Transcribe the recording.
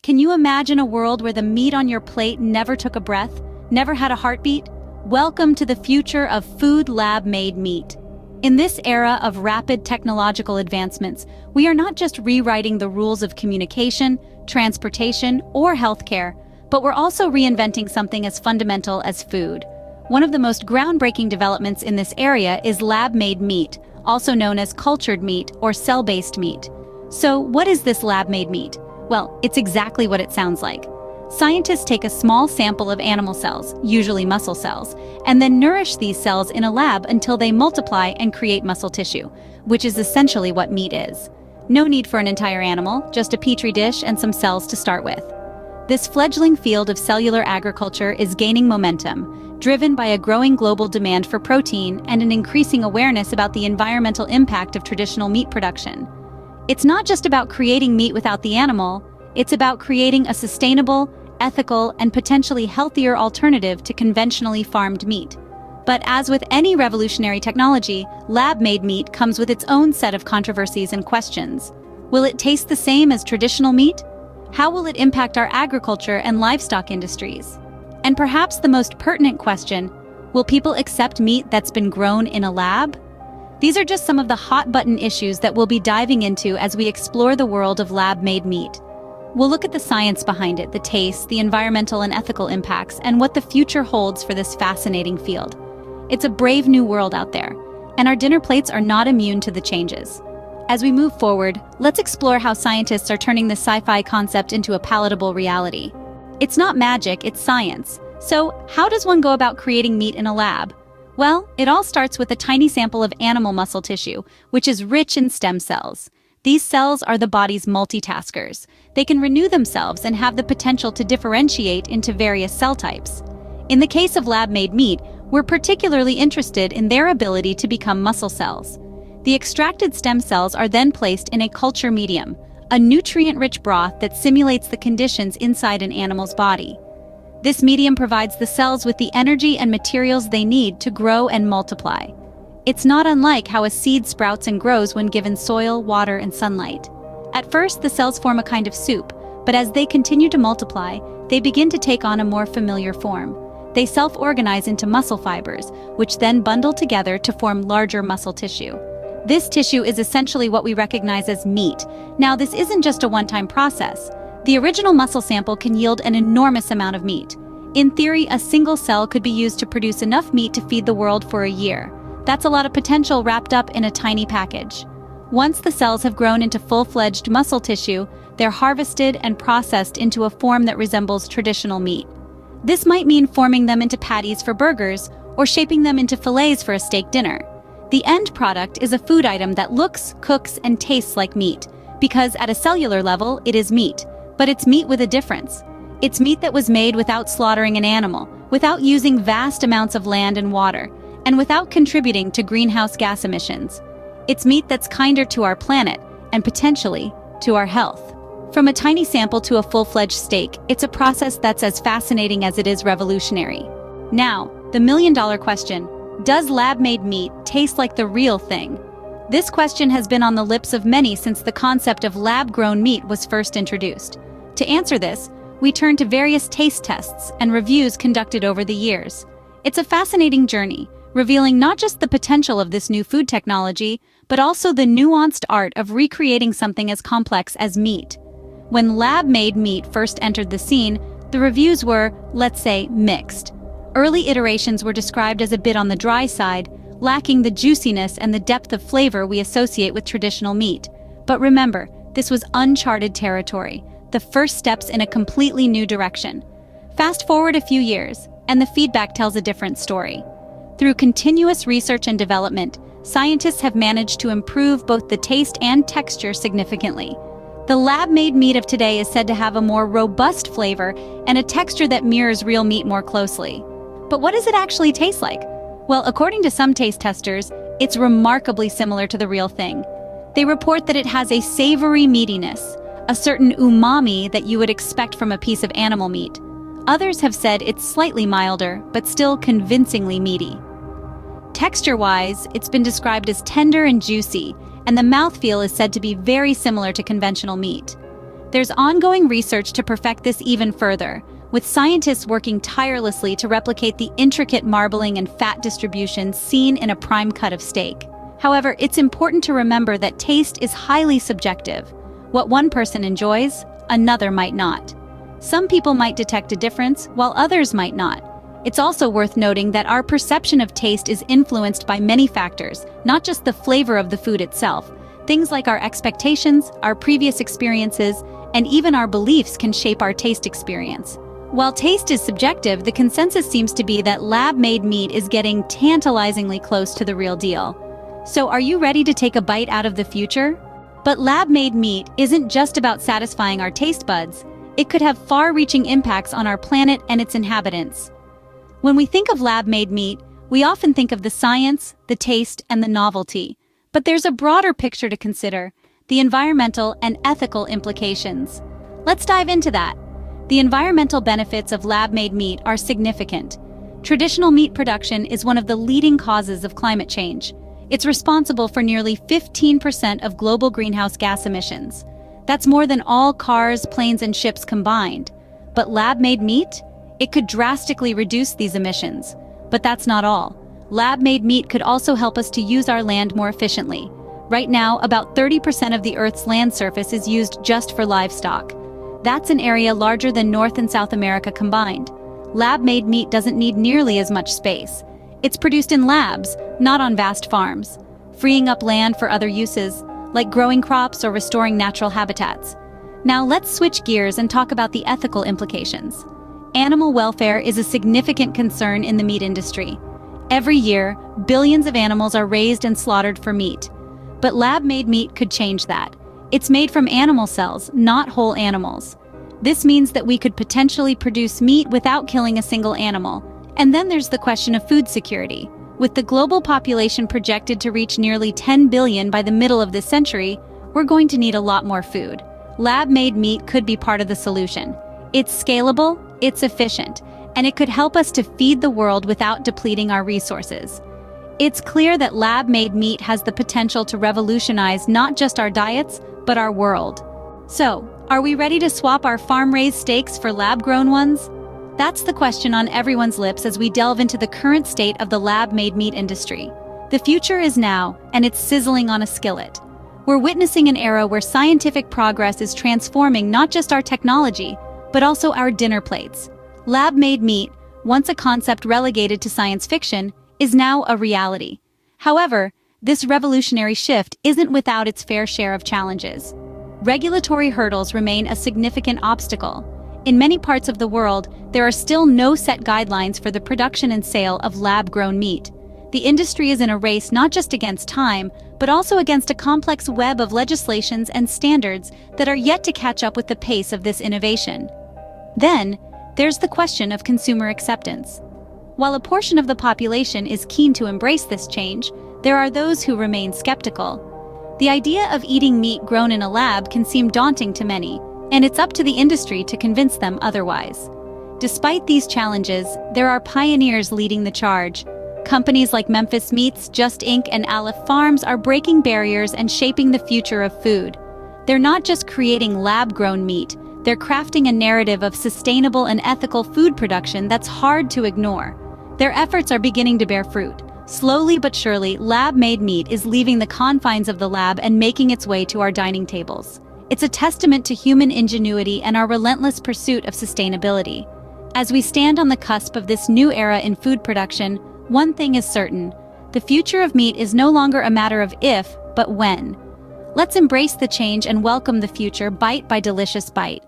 Can you imagine a world where the meat on your plate never took a breath, never had a heartbeat? Welcome to the future of food lab-made meat. In this era of rapid technological advancements, we are not just rewriting the rules of communication, transportation, or healthcare, but we're also reinventing something as fundamental as food. One of the most groundbreaking developments in this area is lab-made meat, also known as cultured meat or cell-based meat. So, what is this lab-made meat? Well, it's exactly what it sounds like. Scientists take a small sample of animal cells, usually muscle cells, and then nourish these cells in a lab until they multiply and create muscle tissue, which is essentially what meat is. No need for an entire animal, just a petri dish and some cells to start with. This fledgling field of cellular agriculture is gaining momentum, driven by a growing global demand for protein and an increasing awareness about the environmental impact of traditional meat production. It's not just about creating meat without the animal, it's about creating a sustainable, ethical, and potentially healthier alternative to conventionally farmed meat. But as with any revolutionary technology, lab-made meat comes with its own set of controversies and questions. Will it taste the same as traditional meat? How will it impact our agriculture and livestock industries? And perhaps the most pertinent question, will people accept meat that's been grown in a lab? These are just some of the hot-button issues that we'll be diving into as we explore the world of lab-made meat. We'll look at the science behind it, the taste, the environmental and ethical impacts, and what the future holds for this fascinating field. It's a brave new world out there, and our dinner plates are not immune to the changes. As we move forward, let's explore how scientists are turning this sci-fi concept into a palatable reality. It's not magic, it's science. So, how does one go about creating meat in a lab? Well, it all starts with a tiny sample of animal muscle tissue, which is rich in stem cells. These cells are the body's multitaskers. They can renew themselves and have the potential to differentiate into various cell types. In the case of lab-made meat, we're particularly interested in their ability to become muscle cells. The extracted stem cells are then placed in a culture medium, a nutrient-rich broth that simulates the conditions inside an animal's body. This medium provides the cells with the energy and materials they need to grow and multiply. It's not unlike how a seed sprouts and grows when given soil, water, and sunlight. At first, the cells form a kind of soup, but as they continue to multiply, they begin to take on a more familiar form. They self-organize into muscle fibers, which then bundle together to form larger muscle tissue. This tissue is essentially what we recognize as meat. Now, this isn't just a one-time process. The original muscle sample can yield an enormous amount of meat. In theory, a single cell could be used to produce enough meat to feed the world for a year. That's a lot of potential wrapped up in a tiny package. Once the cells have grown into full-fledged muscle tissue, they're harvested and processed into a form that resembles traditional meat. This might mean forming them into patties for burgers or shaping them into fillets for a steak dinner. The end product is a food item that looks, cooks, and tastes like meat, because at a cellular level, it is meat. But it's meat with a difference. It's meat that was made without slaughtering an animal, without using vast amounts of land and water, and without contributing to greenhouse gas emissions. It's meat that's kinder to our planet, and potentially, to our health. From a tiny sample to a full-fledged steak, it's a process that's as fascinating as it is revolutionary. Now, the million-dollar question, does lab-made meat taste like the real thing? This question has been on the lips of many since the concept of lab-grown meat was first introduced. To answer this, we turn to various taste tests and reviews conducted over the years. It's a fascinating journey, revealing not just the potential of this new food technology, but also the nuanced art of recreating something as complex as meat. When lab-made meat first entered the scene, the reviews were, let's say, mixed. Early iterations were described as a bit on the dry side, lacking the juiciness and the depth of flavor we associate with traditional meat. But remember, this was uncharted territory, the first steps in a completely new direction. Fast forward a few years, and the feedback tells a different story. Through continuous research and development, scientists have managed to improve both the taste and texture significantly. The lab-made meat of today is said to have a more robust flavor and a texture that mirrors real meat more closely. But what does it actually taste like? Well, according to some taste testers, it's remarkably similar to the real thing. They report that it has a savory meatiness, a certain umami that you would expect from a piece of animal meat. Others have said it's slightly milder, but still convincingly meaty. Texture-wise, it's been described as tender and juicy, and the mouthfeel is said to be very similar to conventional meat. There's ongoing research to perfect this even further, with scientists working tirelessly to replicate the intricate marbling and fat distribution seen in a prime cut of steak. However, it's important to remember that taste is highly subjective. What one person enjoys, another might not. Some people might detect a difference, while others might not. It's also worth noting that our perception of taste is influenced by many factors, not just the flavor of the food itself. Things like our expectations, our previous experiences, and even our beliefs can shape our taste experience. While taste is subjective, the consensus seems to be that lab-made meat is getting tantalizingly close to the real deal. So are you ready to take a bite out of the future? But lab-made meat isn't just about satisfying our taste buds. It could have far-reaching impacts on our planet and its inhabitants. When we think of lab-made meat, we often think of the science, the taste, and the novelty. But there's a broader picture to consider: the environmental and ethical implications. Let's dive into that. The environmental benefits of lab-made meat are significant. Traditional meat production is one of the leading causes of climate change. It's responsible for nearly 15% of global greenhouse gas emissions. That's more than all cars, planes, and ships combined. But lab-made meat? It could drastically reduce these emissions. But that's not all. Lab-made meat could also help us to use our land more efficiently. Right now, about 30% of the Earth's land surface is used just for livestock. That's an area larger than North and South America combined. Lab-made meat doesn't need nearly as much space. It's produced in labs, not on vast farms, freeing up land for other uses, like growing crops or restoring natural habitats. Now let's switch gears and talk about the ethical implications. Animal welfare is a significant concern in the meat industry. Every year, billions of animals are raised and slaughtered for meat. But lab-made meat could change that. It's made from animal cells, not whole animals. This means that we could potentially produce meat without killing a single animal. And then there's the question of food security. With the global population projected to reach nearly 10 billion by the middle of this century, we're going to need a lot more food. Lab-made meat could be part of the solution. It's scalable, it's efficient, and it could help us to feed the world without depleting our resources. It's clear that lab-made meat has the potential to revolutionize not just our diets, but our world. So, are we ready to swap our farm-raised steaks for lab-grown ones? That's the question on everyone's lips as we delve into the current state of the lab-made meat industry. The future is now, and it's sizzling on a skillet. We're witnessing an era where scientific progress is transforming not just our technology, but also our dinner plates. Lab-made meat, once a concept relegated to science fiction, is now a reality. However, this revolutionary shift isn't without its fair share of challenges. Regulatory hurdles remain a significant obstacle. In many parts of the world, there are still no set guidelines for the production and sale of lab-grown meat. The industry is in a race not just against time, but also against a complex web of legislations and standards that are yet to catch up with the pace of this innovation. Then, there's the question of consumer acceptance. While a portion of the population is keen to embrace this change, there are those who remain skeptical. The idea of eating meat grown in a lab can seem daunting to many, and it's up to the industry to convince them otherwise. Despite these challenges, there are pioneers leading the charge. Companies like Memphis Meats, Just Inc., and Aleph Farms are breaking barriers and shaping the future of food. They're not just creating lab-grown meat, they're crafting a narrative of sustainable and ethical food production that's hard to ignore. Their efforts are beginning to bear fruit. Slowly but surely, lab-made meat is leaving the confines of the lab and making its way to our dining tables. It's a testament to human ingenuity and our relentless pursuit of sustainability. As we stand on the cusp of this new era in food production, one thing is certain: the future of meat is no longer a matter of if, but when. Let's embrace the change and welcome the future bite by delicious bite.